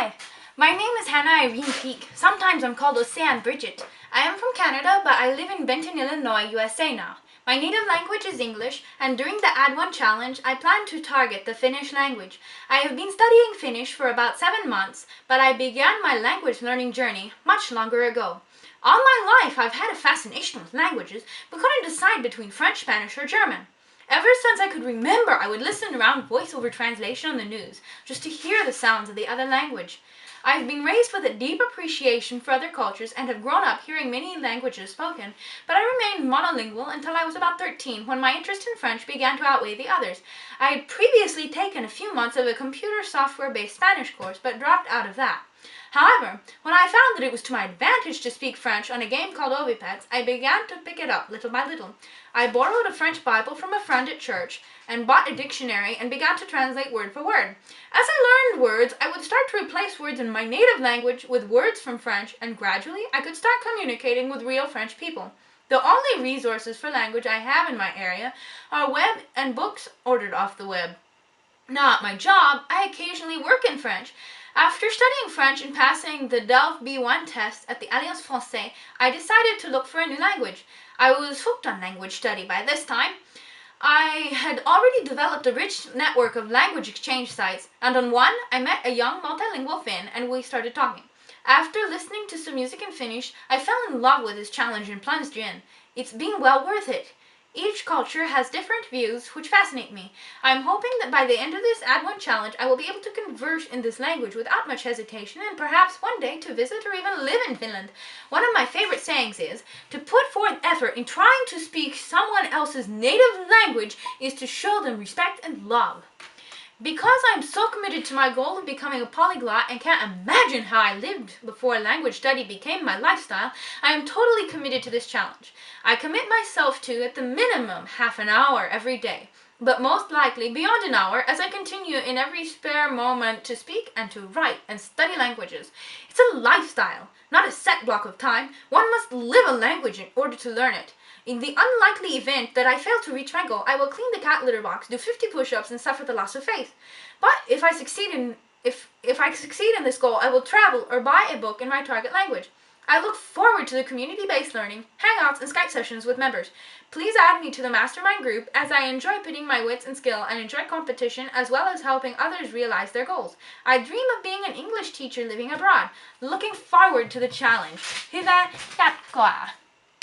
Hi, my name is Hannah Irene Peak. Sometimes I'm called Ocean Bridget. I am from Canada, but I live in Benton, Illinois, USA now. My native language is English, and during the Add 1 challenge, I plan to target the Finnish language. I have been studying Finnish for about 7 months, but I began my language learning journey much longer ago. All my life, I've had a fascination with languages, but couldn't decide between French, Spanish, or German. Ever since I could remember, I would listen around voice-over translation on the news, just to hear the sounds of the other language. I've been raised with a deep appreciation for other cultures and have grown up hearing many languages spoken, but I remained monolingual until I was about 13, when my interest in French began to outweigh the others. I had previously taken a few months of a computer software-based Spanish course, but dropped out of that. However, when I found that it was to my advantage to speak French on a game called Ovipets, I began to pick it up little by little. I borrowed a French Bible from a friend at church and bought a dictionary and began to translate word for word. As I learned words, I would start to replace words in my native language with words from French, and gradually I could start communicating with real French people. The only resources for language I have in my area are web and books ordered off the web. Now, at my job, I occasionally work in French. After studying French and passing the DELF B1 test at the Alliance Française, I decided to look for a new language. I was hooked on language study by this time. I had already developed a rich network of language exchange sites, and on one, I met a young multilingual Finn and we started talking. After listening to some music in Finnish, I fell in love with this challenge and plunged in. It's been well worth it. Each culture has different views which fascinate me. I'm hoping that by the end of this Add 1 challenge, I will be able to converse in this language without much hesitation and perhaps one day to visit or even live in Finland. One of my favorite sayings is, to put forth effort in trying to speak someone else's native language is to show them respect and love. Because I'm so committed to my goal of becoming a polyglot and can't imagine how I lived before language study became my lifestyle, I am totally committed to this challenge. I commit myself to, at the minimum, half an hour every day, but most likely beyond an hour as I continue in every spare moment to speak and to write and study languages. It's a lifestyle, not a set block of time. One must live a language in order to learn it. In the unlikely event that I fail to reach my goal, I will clean the cat litter box, do 50 push-ups, and suffer the loss of faith. But if I succeed in this goal, I will travel or buy a book in my target language. I look forward to the community-based learning, hangouts, and Skype sessions with members. Please add me to the mastermind group, as I enjoy putting my wits and skill and enjoy competition as well as helping others realize their goals. I dream of being an English teacher living abroad. Looking forward to the challenge. Hyvää jatkoa!